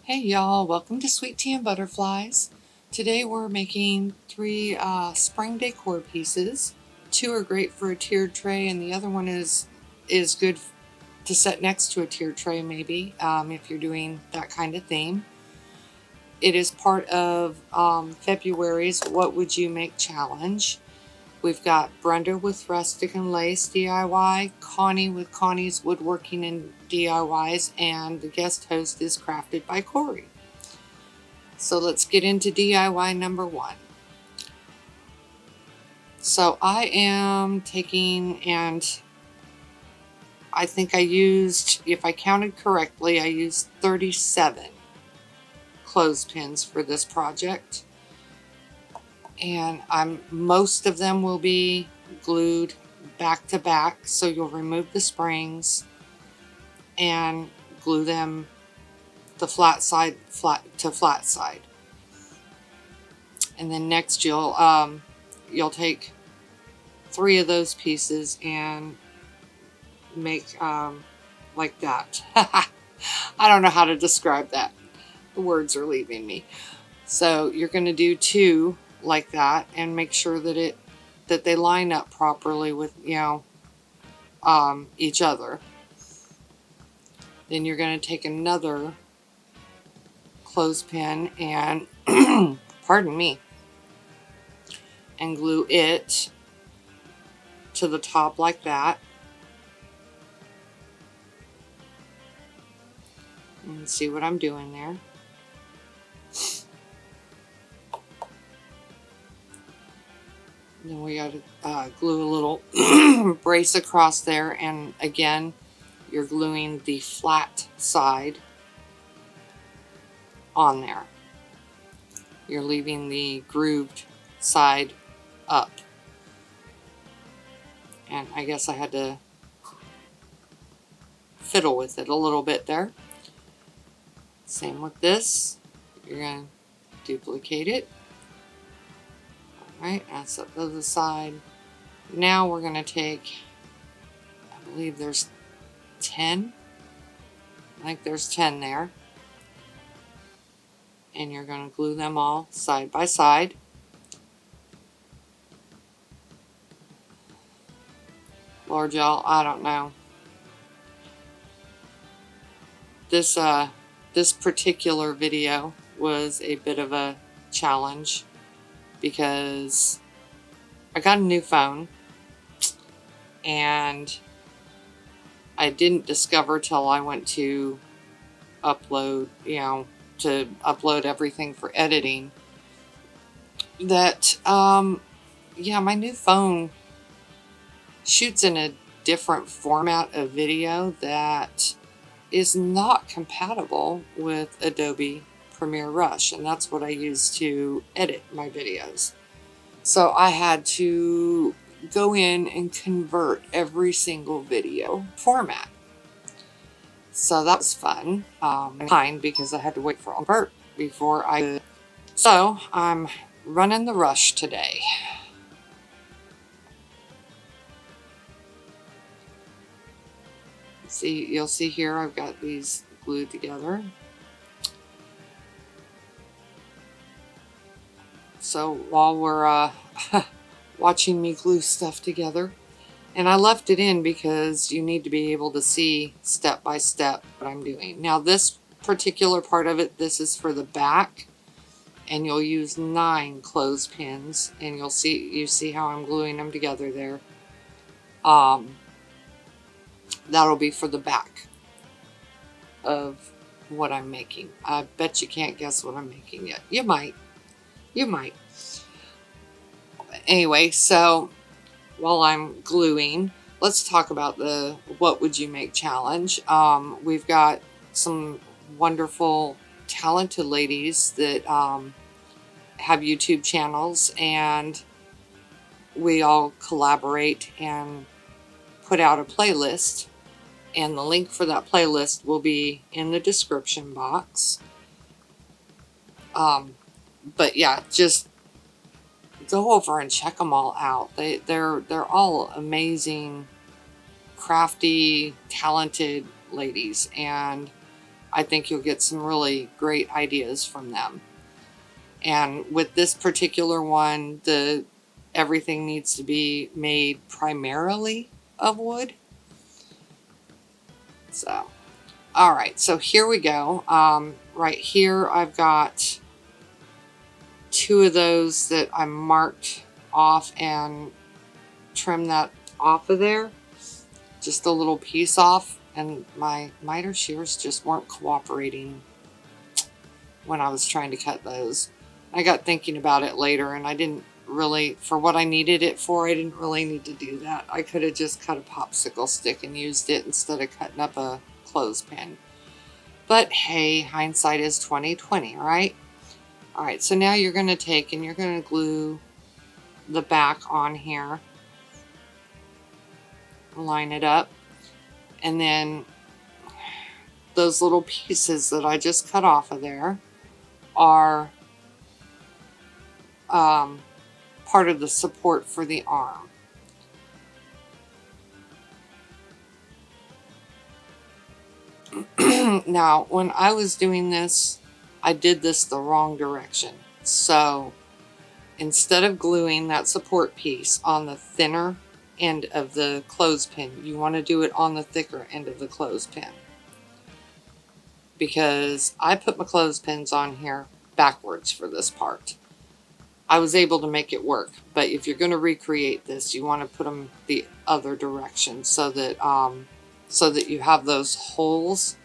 Hey y'all, welcome to Sweet Tea and Butterflies. Today we're making three spring decor pieces. Two are great for a tiered tray and the other one is good to set next to a tiered tray maybe if you're doing that kind of theme. It is part of February's What Would You Make challenge. We've got Brenda with Rustic and Lace DIY, Connie with Connie's Woodworking and DIYs, and the guest host is Crafted by Corey. So let's get into DIY number one. So I am taking, and I think I used, if I counted correctly, I used 37 clothespins for this project. And most of them will be glued back to back, so you'll remove the springs and glue them the flat side to flat side. And then next you'll take 3 of those pieces and make like that. I don't know how to describe that. The words are leaving me. So you're going to do 2 like that and make sure that they line up properly with each other. Then you're going to take another clothespin and pardon me, and glue it to the top like that. And see what I'm doing there. Then we got to glue a little brace across there, and again you're gluing the flat side on there. You're leaving the grooved side up. And I guess I had to fiddle with it a little bit there. Same with this. You're going to duplicate it. Alright, that's up to the side. Now we're going to take, I believe there's 10. I think there's 10 there. And you're going to glue them all side by side. Lord, y'all, I don't know. This particular video was a bit of a challenge because I got a new phone and I didn't discover till I went to upload, to upload everything for editing, that my new phone shoots in a different format of video that is not compatible with Adobe Premiere Rush, and that's what I use to edit my videos. So I had to go in and convert every single video format. So that was fun. Because I had to wait for convert before I could. So I'm running the rush today. See, you'll see here I've got these glued together. So while we're watching me glue stuff together, and I left it in because you need to be able to see step by step what I'm doing. Now this particular part of it, this is for the back, and you'll use 9 clothespins, and you see how I'm gluing them together there. That'll be for the back of what I'm making. I bet you can't guess what I'm making yet. You might. Anyway, so while I'm gluing, let's talk about the What Would You Make challenge. We've got some wonderful, talented ladies that have YouTube channels, and we all collaborate and put out a playlist, and the link for that playlist will be in the description box. But yeah, just go over and check them all out. They're all amazing, crafty, talented ladies, and I think you'll get some really great ideas from them. And with this particular one, everything needs to be made primarily of wood. So, all right, so here we go. Right here, I've got 2 of those that I marked off and trimmed that off of there. Just a little piece off, and my miter shears just weren't cooperating when I was trying to cut those. I got thinking about it later, and I didn't really, for what I needed it for, I didn't really need to do that. I could have just cut a popsicle stick and used it instead of cutting up a clothespin. But hey, hindsight is 20/20, right? All right, so now you're going to take and you're going to glue the back on here. Line it up. And then those little pieces that I just cut off of there are part of the support for the arm. Now, when I was doing this, I did this the wrong direction. So instead of gluing that support piece on the thinner end of the clothespin, you want to do it on the thicker end of the clothespin. Because I put my clothespins on here backwards for this part. I was able to make it work, but if you're going to recreate this, you want to put them the other direction so that you have those holes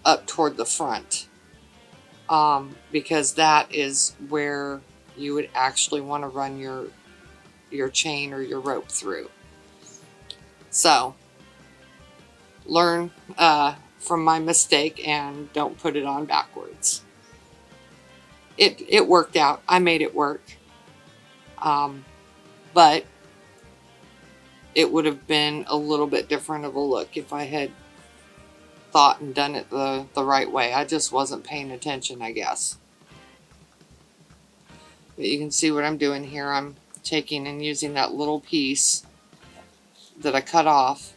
up toward the front, because that is where you would actually want to run your chain or your rope through. So learn from my mistake and don't put it on backwards. It worked out. I made it work. But it would have been a little bit different of a look if I had thought and done it the right way. I just wasn't paying attention, I guess. But you can see what I'm doing here. I'm taking and using that little piece that I cut off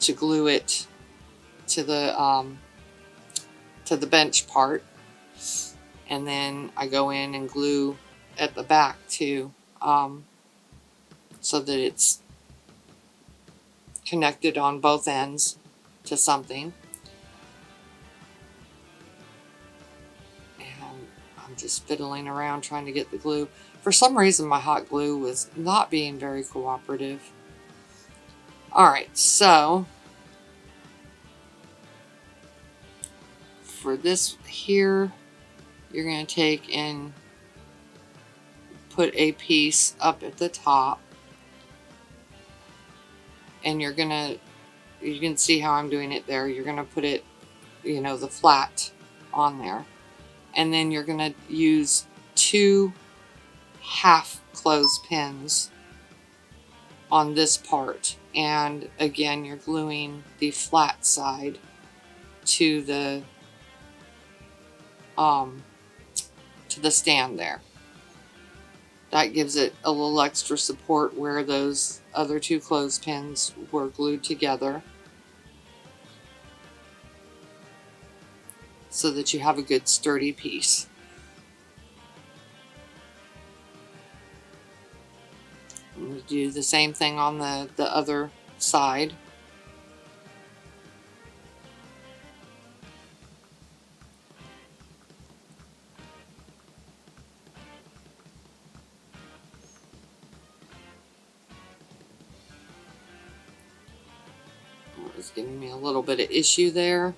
to glue it to the bench part, and then I go in and glue at the back too, so that it's connected on both ends to something. And I'm just fiddling around trying to get the glue. For some reason my hot glue was not being very cooperative. Alright, so for this here, you're going to take and put a piece up at the top, and you can see how I'm doing it there. You're going to put it, the flat on there, and then you're going to use 2 half clothespins on this part, and again you're gluing the flat side to the stand there. That gives it a little extra support where those other 2 clothespins were glued together, so that you have a good sturdy piece. And we do the same thing on the other side. It was giving me a little bit of issue there.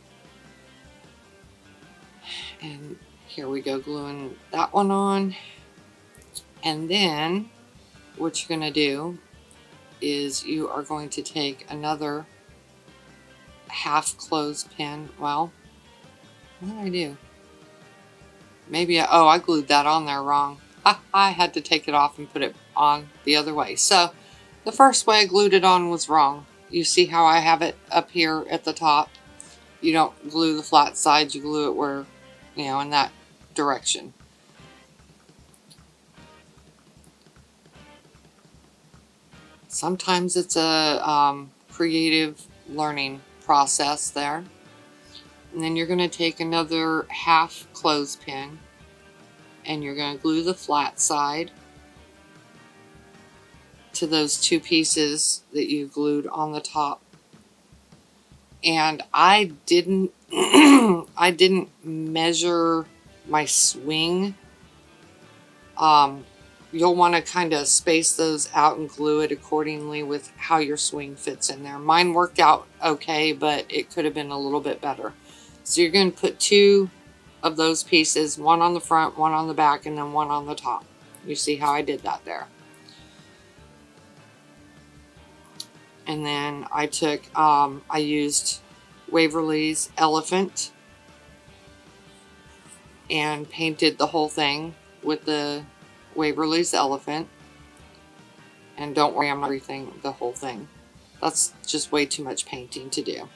And here we go, gluing that one on. And then what you're going to do is you are going to take another half clothespin. Well, what did I do? Maybe I glued that on there wrong. I had to take it off and put it on the other way. So the first way I glued it on was wrong. You see how I have it up here at the top? You don't glue the flat sides, you glue it where, in that direction. Sometimes it's a creative learning process there. And then you're going to take another half clothespin and you're going to glue the flat side to those two pieces that you glued on the top. And I didn't I didn't measure my swing. You'll want to kind of space those out and glue it accordingly with how your swing fits in there. Mine worked out okay, but it could have been a little bit better. So you're going to put two of those pieces, one on the front, one on the back, and then one on the top. You see how I did that there. And then I took, I used Waverly's Elephant and painted the whole thing with the Waverly's Elephant. And don't worry, I'm not everything, the whole thing. That's just way too much painting to do.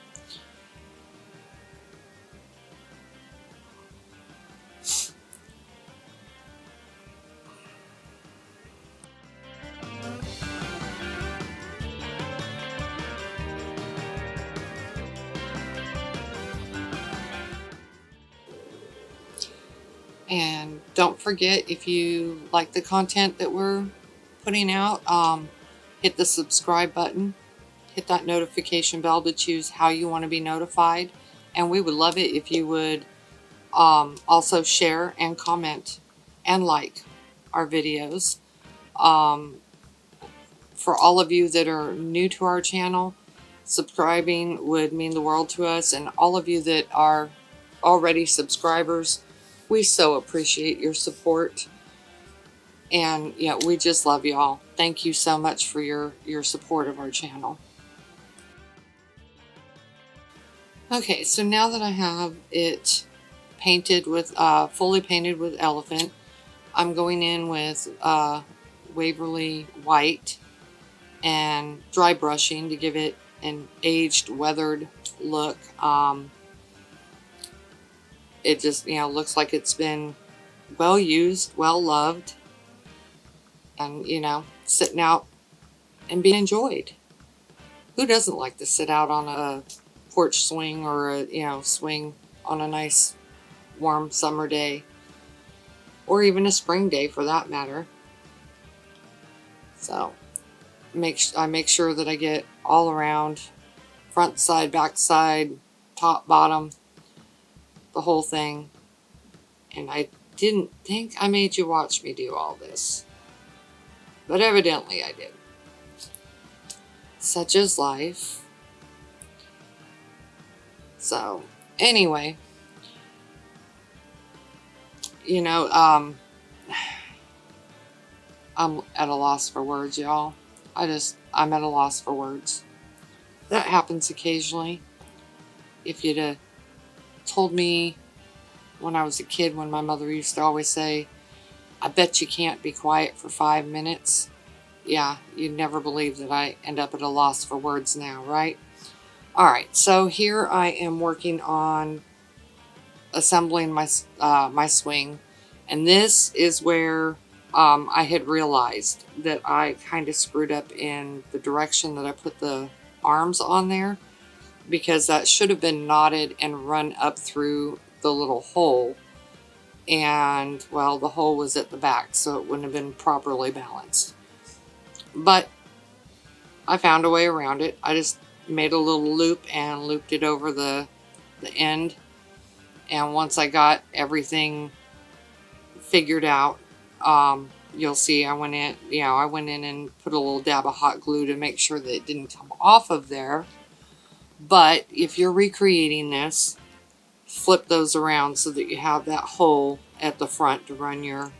And don't forget, if you like the content that we're putting out, hit the subscribe button, hit that notification bell to choose how you want to be notified. And we would love it if you would also share and comment and like our videos. For all of you that are new to our channel, subscribing would mean the world to us. And all of you that are already subscribers, we so appreciate your support. And yeah, we just love y'all. Thank you so much for your support of our channel. Okay, so now that I have it painted with, fully painted with Elephant, I'm going in with Waverly White and dry brushing to give it an aged, weathered look. It just, looks like it's been well used, well loved, and, sitting out and being enjoyed. Who doesn't like to sit out on a porch swing or a, swing on a nice warm summer day, or even a spring day for that matter? So I make sure that I get all around, front side, back side, top, bottom, the whole thing. And I didn't think I made you watch me do all this, but evidently I did. Such is life. So anyway, I'm at a loss for words, y'all. I'm at a loss for words. That happens occasionally. If you'd have told me when I was a kid, when my mother used to always say, I bet you can't be quiet for 5 minutes. Yeah, you'd never believe that I end up at a loss for words now, right? Alright, so here I am working on assembling my my swing. And this is where I had realized that I kind of screwed up in the direction that I put the arms on there, because that should have been knotted and run up through the little hole. And, well, the hole was at the back, so it wouldn't have been properly balanced. But I found a way around it. I just made a little loop and looped it over the end. And once I got everything figured out, you'll see I went in and put a little dab of hot glue to make sure that it didn't come off of there. But if you're recreating this, flip those around so that you have that hole at the front to run your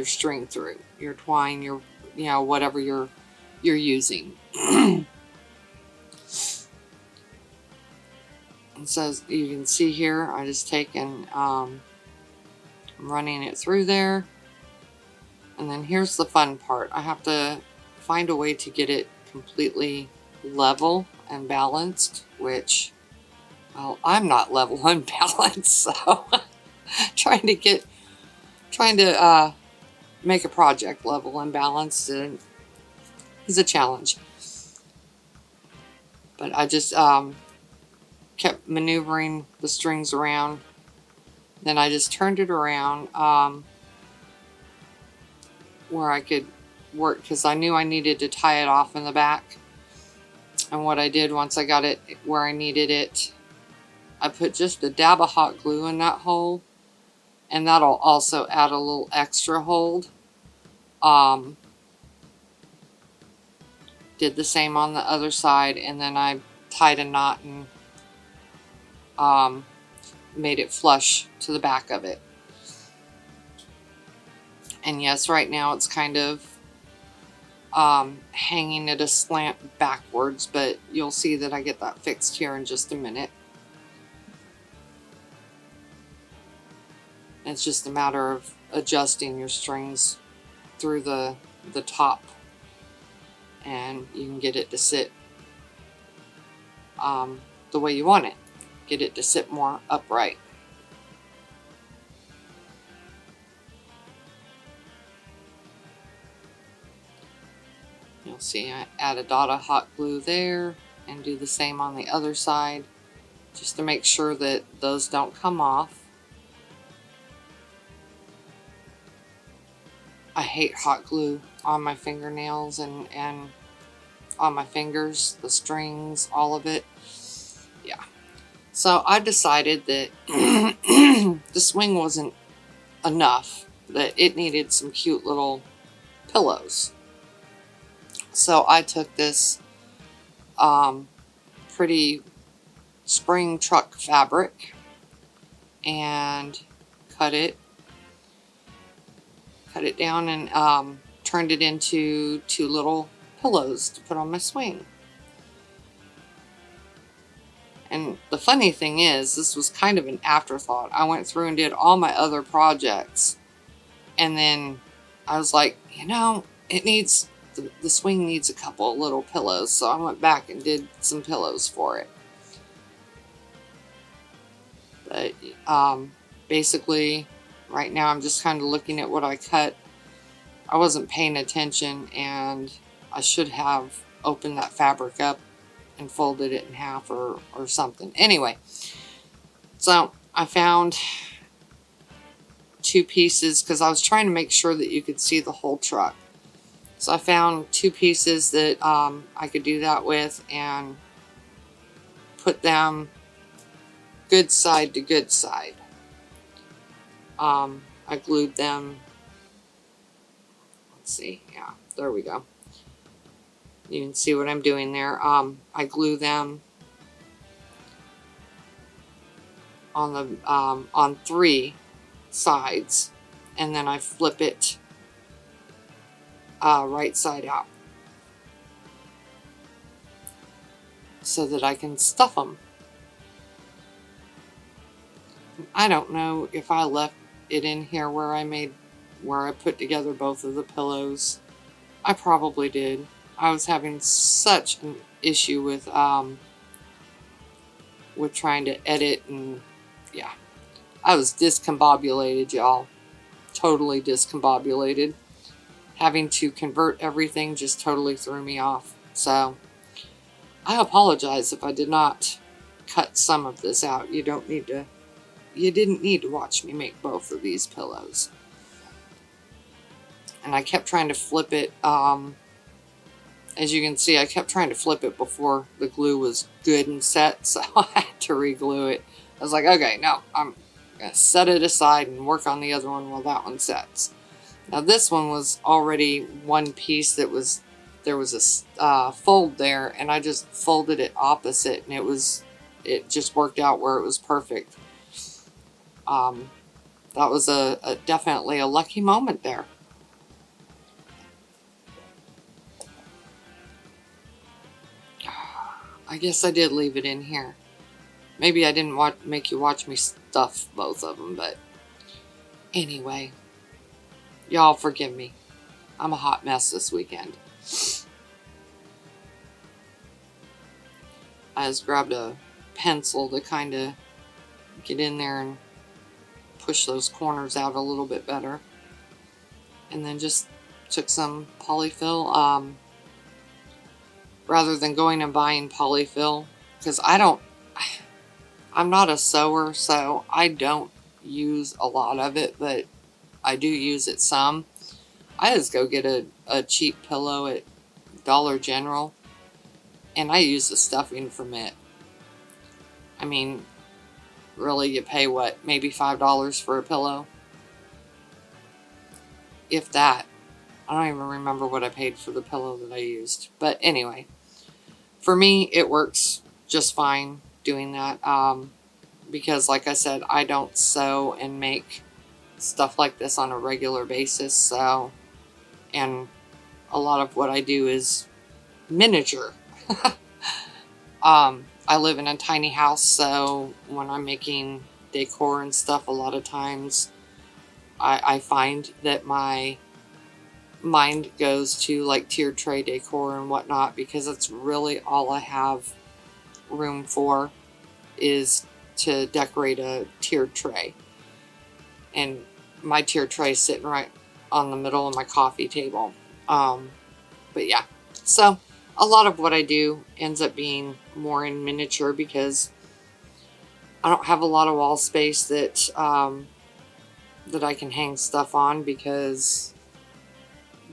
string through, your twine, your whatever you're using. And so you can see here, I just taken I'm running it through there. And then here's the fun part. I have to find a way to get it completely level and balanced, which, well, I'm not level and balanced, so trying to make a project level and balanced is a challenge. But I just kept maneuvering the strings around. Then I just turned it around where I could work, because I knew I needed to tie it off in the back. And what I did once I got it where I needed it, I put just a dab of hot glue in that hole, and that'll also add a little extra hold. Did the same on the other side, and then I tied a knot and made it flush to the back of it. And yes, right now it's kind of hanging at a slant backwards, but you'll see that I get that fixed here in just a minute. It's just a matter of adjusting your strings through the top, and you can get it to sit the way you want it. Get it to sit more upright. You'll see I add a dot of hot glue there and do the same on the other side, just to make sure that those don't come off. I hate hot glue on my fingernails and on my fingers, the strings, all of it. Yeah. So I decided that the swing wasn't enough, that it needed some cute little pillows. So I took this pretty spring truck fabric and cut it down and turned it into 2 little pillows to put on my swing. And the funny thing is, this was kind of an afterthought. I went through and did all my other projects, and then I was like, it needs, the swing needs a couple of little pillows, so I went back and did some pillows for it. But basically, right now I'm just kind of looking at what I cut. I wasn't paying attention, and I should have opened that fabric up and folded it in half or something. Anyway, so I found 2 pieces, because I was trying to make sure that you could see the whole truck. So I found 2 pieces that I could do that with, and put them good side to good side. I glued them. Let's see. Yeah, there we go. You can see what I'm doing there. I glue them on the on 3 sides, and then I flip it right side out so that I can stuff them. I don't know if I left it in here where I put together both of the pillows. I probably did. I was having such an issue with trying to edit, and yeah, I was discombobulated, y'all. Totally discombobulated. Having to convert everything just totally threw me off. So I apologize if I did not cut some of this out. You didn't need to watch me make both of these pillows. And I kept trying to flip it. As you can see, I kept trying to flip it before the glue was good and set, so I had to re-glue it. I was like, okay, no, I'm going to set it aside and work on the other one while that one sets. Now this one was already one piece there was a fold there, and I just folded it opposite, and it just worked out where it was perfect. That was definitely a lucky moment there. I guess I did leave it in here. Maybe I didn't make you watch me stuff both of them, but anyway, y'all forgive me. I'm a hot mess this weekend. I just grabbed a pencil to kind of get in there and push those corners out a little bit better. And then just took some polyfill. Rather than going and buying polyfill, because I don't I'm not a sewer, so I don't use a lot of it, but I do use it some. I just go get a cheap pillow at Dollar General, and I use the stuffing from it. I mean, really, you pay what, maybe $5 for a pillow? If that. I don't even remember what I paid for the pillow that I used. But anyway, for me, it works just fine doing that. Because, like I said, I don't sew and make stuff like this on a regular basis. So, and a lot of what I do is miniature. I live in a tiny house, so when I'm making decor and stuff, a lot of times I find that my mind goes to like tiered tray decor and whatnot, because that's really all I have room for, is to decorate a tiered tray. And my tiered tray is sitting right on the middle of my coffee table. But yeah, so a lot of what I do ends up being more in miniature, because I don't have a lot of wall space that that I can hang stuff on, because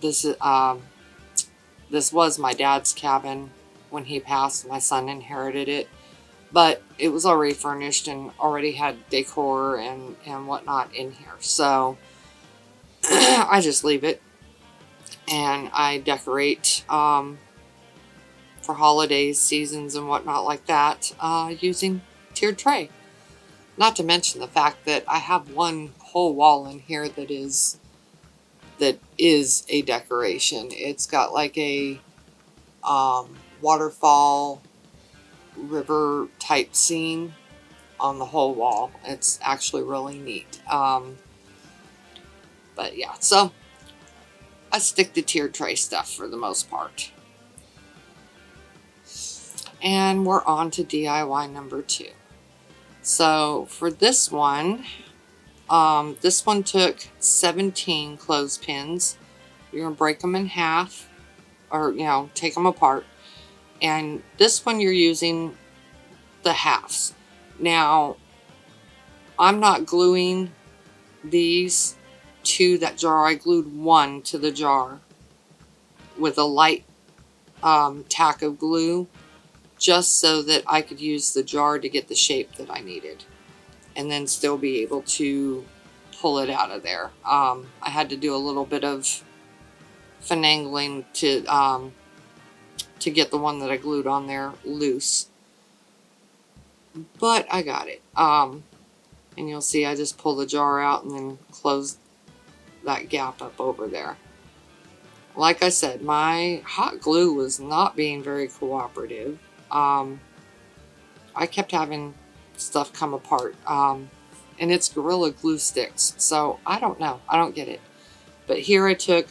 this is this was my dad's cabin when he passed. My son inherited it, but it was already furnished and already had decor and whatnot in here. So I just leave it and I decorate for holidays, seasons, and whatnot like that, using tiered tray. Not to mention the fact that I have one whole wall in here that is a decoration. It's got like a waterfall river type scene on the whole wall. It's actually really neat. But yeah, so I stick to tiered tray stuff for the most part. And we're on to DIY number 2. So for this one took 17 clothespins. You're going to break them in half, or, take them apart. And this one you're using the halves. Now, I'm not gluing these to that jar. I glued one to the jar with a light tack of glue, just so that I could use the jar to get the shape that I needed, and then still be able to pull it out of there. I had to do a little bit of finagling to get the one that I glued on there loose, but I got it. And you'll see I just pull the jar out and then close that gap up over there. Like I said, my hot glue was not being very cooperative. I kept having stuff come apart. And it's Gorilla Glue sticks, so I don't know. I don't get it. But here I took,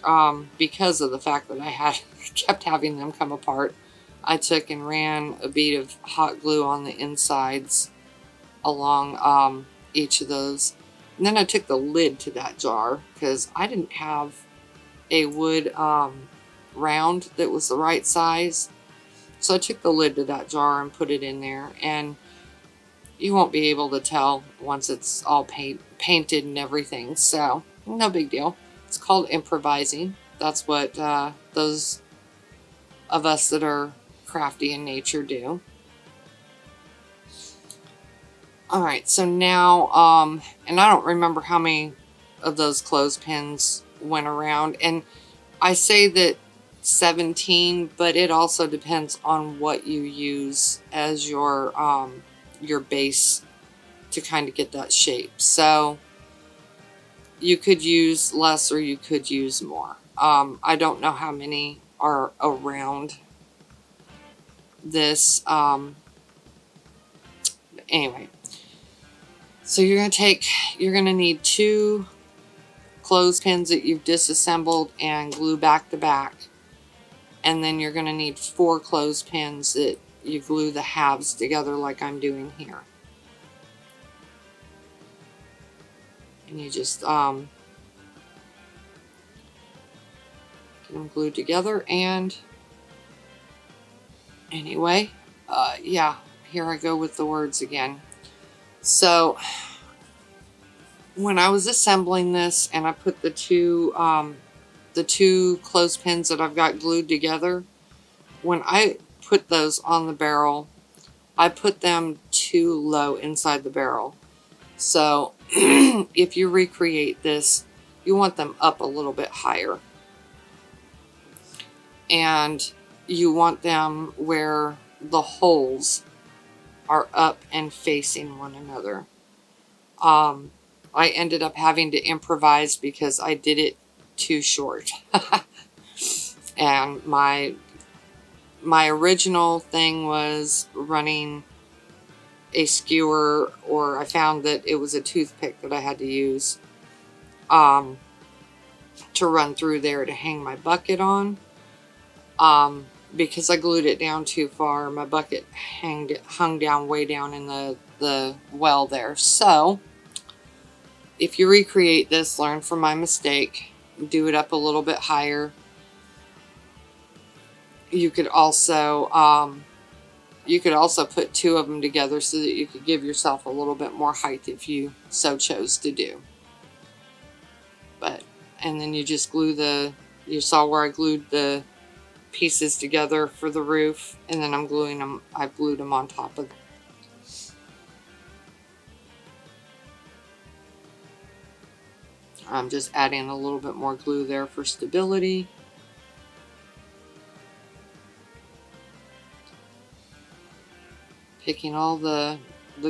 because of the fact that I had kept having them come apart, I took and ran a bead of hot glue on the insides along each of those. And then I took the lid to that jar, because I didn't have a wood round that was the right size. So I took the lid to that jar and put it in there, and you won't be able to tell once it's all painted and everything, so no big deal. It's called improvising. That's what those of us that are crafty in nature do. Alright, so now, and I don't remember how many of those clothespins went around, and I say that 17, but it also depends on what you use as your base to kind of get that shape. So you could use less or you could use more. I don't know how many are around this. Anyway, so you're going to need 2 clothespins that you've disassembled and glue back to back. And then you're going to need 4 clothespins that you glue the halves together like I'm doing here. And you just get them glued together. And anyway, yeah, here I go with the words again. So when I was assembling this and I put the two clothespins that I've got glued together, when I put those on the barrel, I put them too low inside the barrel. So if you recreate this, you want them up a little bit higher. And you want them where the holes are up and facing one another. I ended up having to improvise because I did it too short. And my original thing was running a skewer, or I found that it was a toothpick that I had to use to run through there to hang my bucket on. Because I glued it down too far, my bucket hung down way down in the well there. So if you recreate this, learn from my mistake, do it up a little bit higher. You could also put two of them together so that you could give yourself a little bit more height if you so chose to do. And then you just glue you saw where I glued the pieces together for the roof, and then I've glued them on top of. I'm just adding a little bit more glue there for stability. Picking all the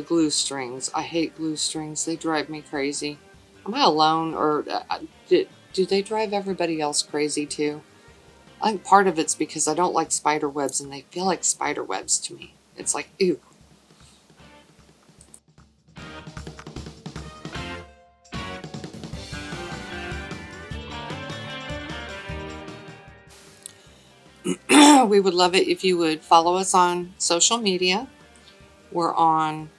glue strings. I hate glue strings. They drive me crazy. Am I alone, or do they drive everybody else crazy too? I think part of it's because I don't like spider webs, and they feel like spider webs to me. It's like, ew. We would love it if you would follow us on social media. We're on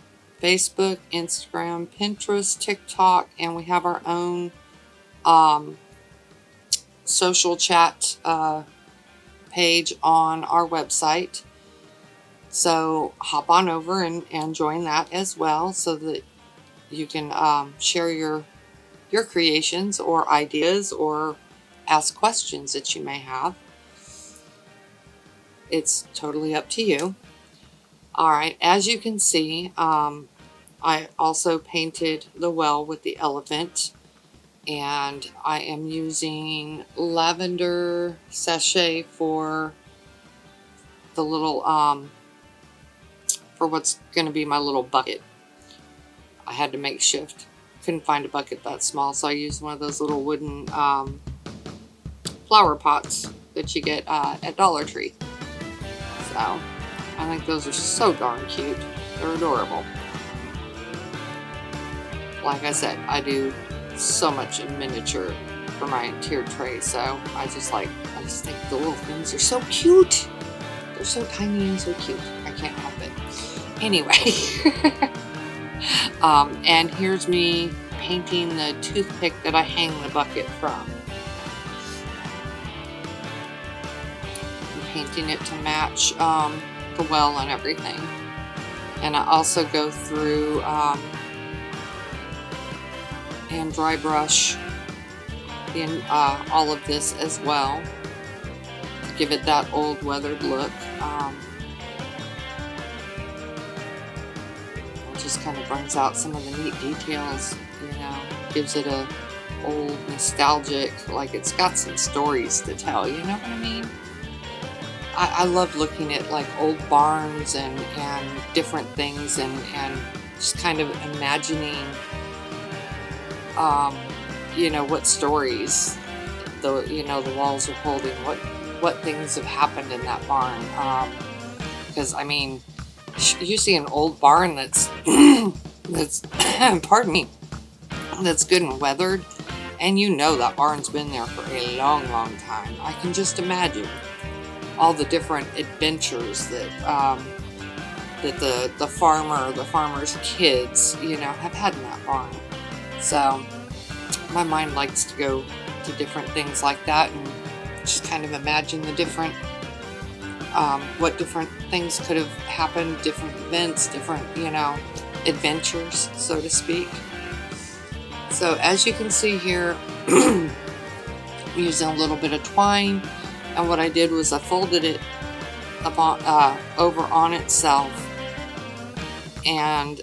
Facebook, Instagram, Pinterest, TikTok, and we have our own social chat page on our website. So hop on over and join that as well, so that you can share your creations or ideas, or ask questions that you may have. It's totally up to you. Alright, as you can see, I also painted the well with the elephant, and I am using lavender sachet for the little, for what's going to be my little bucket. I had to make shift. Couldn't find a bucket that small, so I used one of those little wooden flower pots that you get at Dollar Tree. So I think those are so darn cute. They're adorable. Like I said, I do so much in miniature for my tiered tray, so I just think the little things are so cute. They're so tiny and so cute. I can't help it. Anyway, and here's me painting the toothpick that I hang the bucket from. I'm painting it to match the well and everything. And I also go through and dry brush in all of this as well to give it that old weathered look. It just kind of brings out some of the neat details, gives it a old nostalgic, like it's got some stories to tell, you know what I mean? I love looking at like old barns and different things, and just kind of imagining what stories the walls are holding, what things have happened in that barn, because I mean, you see an old barn that's pardon me, that's good and weathered, and that barn's been there for a long time. I can just imagine all the different adventures that the farmer's kids have had in that barn. So my mind likes to go to different things like that, and just kind of imagine the different what different things could have happened, different events, different adventures, so to speak. So as you can see here, I'm using a little bit of twine, and what I did was I folded it over on itself and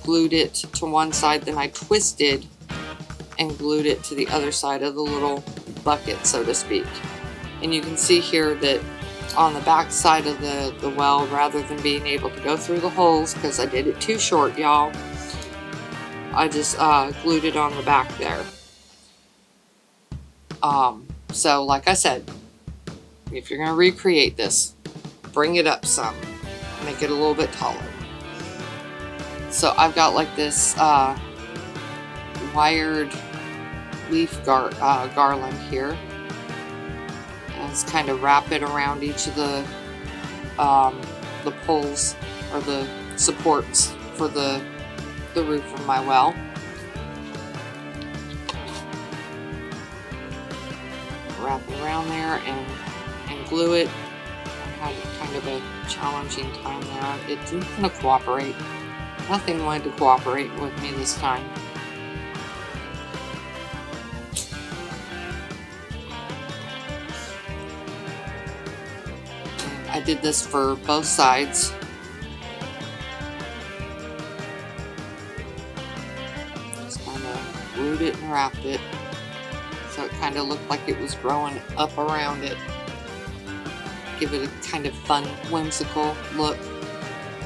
glued it to one side. Then I twisted and glued it to the other side of the little bucket, so to speak. And you can see here that on the back side of the well, rather than being able to go through the holes, because I did it too short, y'all, I just glued it on the back there. So like I said, if you're going to recreate this, bring it up some, make it a little bit taller. So I've got like this wired leaf garland here. And it's kind of wrap it around each of the poles or the supports for the roof of my well. Wrap it around there and glue it. I had kind of a challenging time there. It didn't want to cooperate. Nothing wanted to cooperate with me this time. And I did this for both sides. Just kind of glued it and wrapped it, so it kind of looked like it was growing up around it. Give it a kind of fun, whimsical look.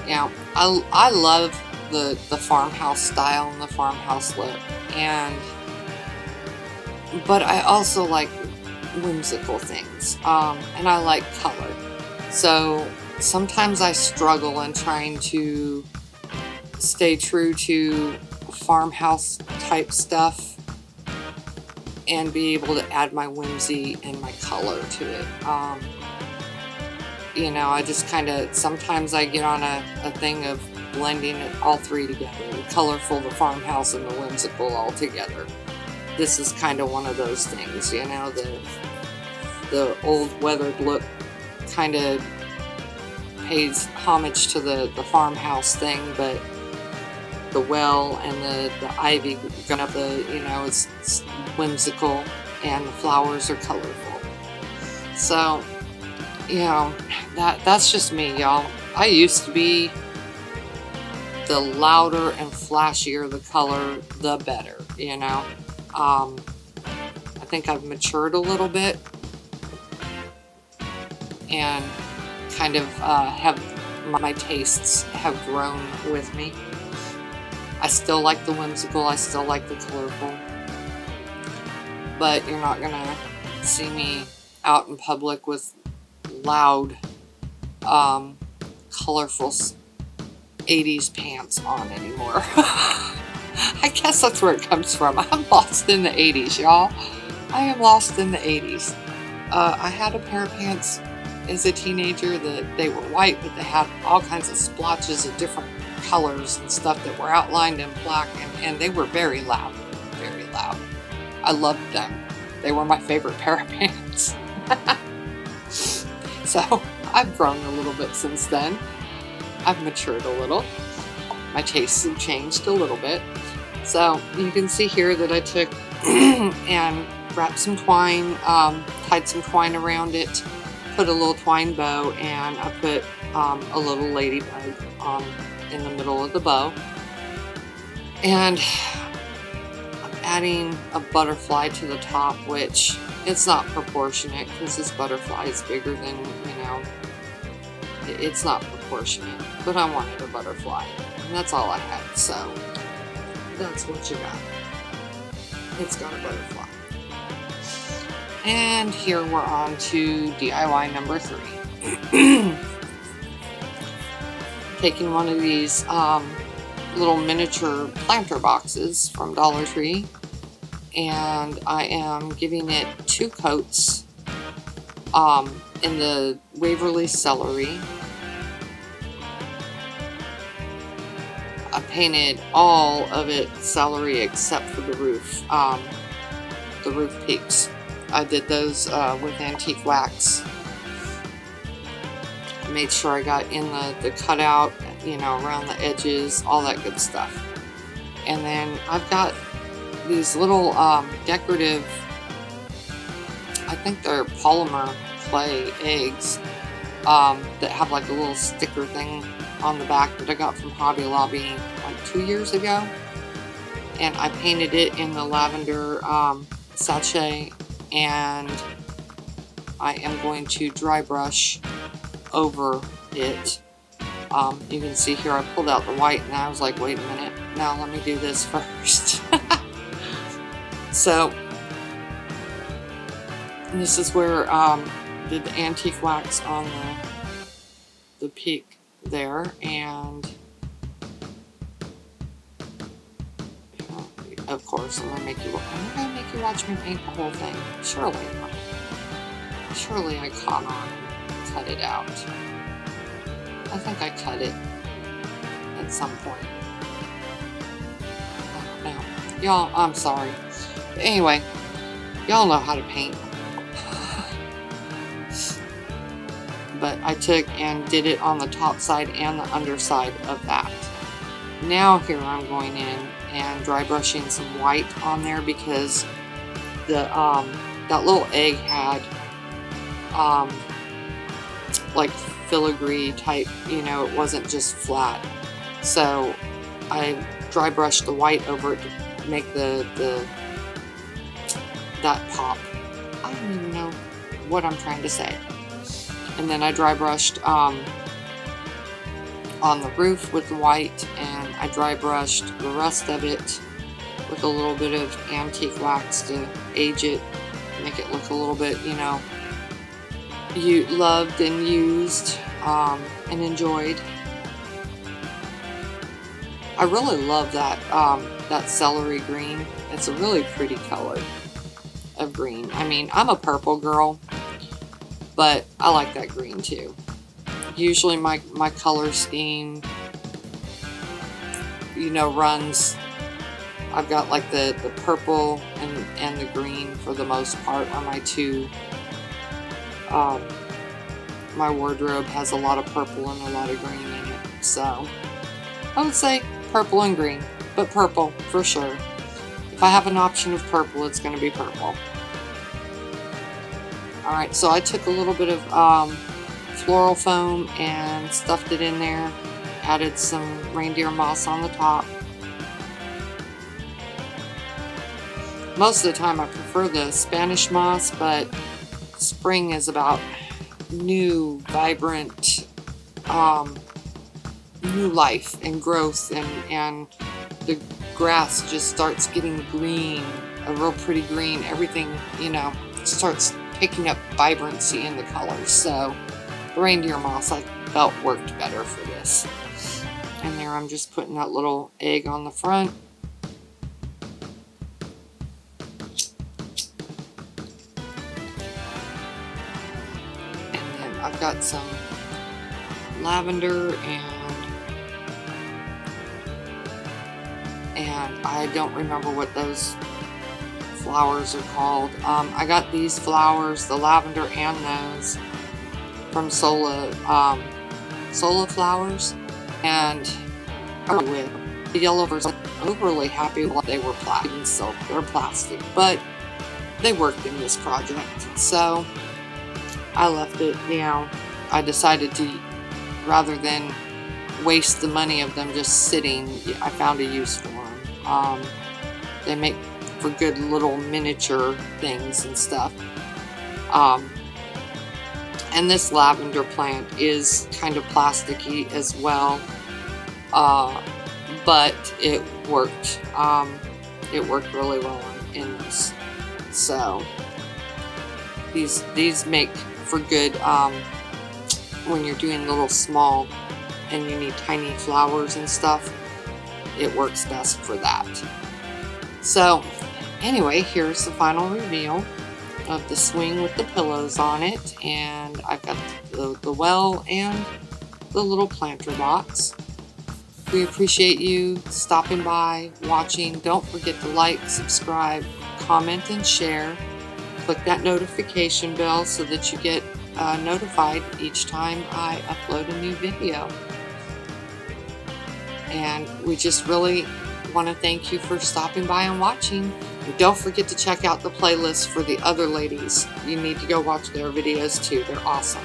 Yeah, I love the farmhouse style and the farmhouse look, but I also like whimsical things, and I like color. So sometimes I struggle in trying to stay true to farmhouse type stuff and be able to add my whimsy and my color to it. You know, I just kind of, sometimes I get on a thing of blending it all three together, the colorful, the farmhouse, and the whimsical all together. This is kind of one of those things, you know, the old weathered look kind of pays homage to the farmhouse thing, but the well and the ivy going up you know, it's whimsical, and the flowers are colorful. So, you know, that's just me, y'all. I used to be the louder and flashier the color, the better, you know. I think I've matured a little bit and kind of have my tastes have grown with me. I still like the whimsical, I still like the colorful, but you're not gonna see me out in public with loud, colorful 80s pants on anymore. I guess that's where it comes from. I'm lost in the 80s, y'all. I am lost in the 80s. I had a pair of pants as a teenager that they were white, but they had all kinds of splotches of different colors and stuff that were outlined in black, and they were very loud, very loud. I loved them. They were my favorite pair of pants. So I've grown a little bit since then. I've matured a little. My tastes have changed a little bit. So you can see here that I took and wrapped some twine, tied some twine around it, put a little twine bow, and I put a little ladybug in the middle of the bow. And I'm adding a butterfly to the top, which it's not proportionate because this butterfly is bigger than, you know, it's not proportionate, but I wanted a butterfly, and that's all I had, so that's what you got. It's got a butterfly. And here we're on to DIY number 3. Taking one of these little miniature planter boxes from Dollar Tree, and I am giving it 2 coats in the Waverly celery. I painted all of it celery except for the roof peaks. I did those with antique wax. I made sure I got in the cutout, around the edges, all that good stuff. And then I've got these little decorative, I think they're polymer clay eggs that have like a little sticker thing on the back that I got from Hobby Lobby like 2 years ago. And I painted it in the lavender sachet, and I am going to dry brush over it. You can see here I pulled out the white and I was like, wait a minute, now let me do this first. So this is where did the antique wax on the peak there, and of course I'm gonna make you watch me paint the whole thing. Surely I caught on and cut it out. I think I cut it at some point. I don't know. Y'all, I'm sorry. But anyway, y'all know how to paint. But I took and did it on the top side and the underside of that. Now here I'm going in and dry brushing some white on there because the that little egg had like filigree type, it wasn't just flat. So I dry brushed the white over it to make that pop. I don't even know what I'm trying to say. And then I dry brushed on the roof with the white, and I dry brushed the rest of it with a little bit of antique wax to age it, make it look a little bit, you loved and used and enjoyed. I really love that celery green. It's a really pretty color of green. I mean, I'm a purple girl, but I like that green too. Usually my color scheme, runs, I've got like the purple and the green for the most part are my two. My wardrobe has a lot of purple and a lot of green in it. So I would say purple and green, but purple for sure. If I have an option of purple, it's going to be purple. Alright, so I took a little bit of floral foam and stuffed it in there. Added some reindeer moss on the top. Most of the time I prefer the Spanish moss, but spring is about new, vibrant, new life and growth, and the grass just starts getting green, a real pretty green. Everything, starts picking up vibrancy in the colors. So the reindeer moss I felt worked better for this. And there I'm just putting that little egg on the front. And then I've got some lavender and I don't remember what those flowers are called. I got these flowers, the lavender and those, from Sola Flowers, and with the yellow version, I was overly happy with they were plastic and silk. They're plastic, but they worked in this project, so I left it. I decided to, rather than waste the money of them just sitting, I found a use for them. They make for good little miniature things and stuff. And this lavender plant is kind of plasticky as well, but it worked. It worked really well in this. So these make for good when you're doing little small and you need tiny flowers and stuff. It works best for that. So anyway, here's the final reveal of the swing with the pillows on it, and I've got the well and the little planter box. We appreciate you stopping by, watching. Don't forget to like, subscribe, comment, and share. Click that notification bell so that you get notified each time I upload a new video. And we just really want to thank you for stopping by and watching. And don't forget to check out the playlist for the other ladies. You need to go watch their videos too. They're awesome.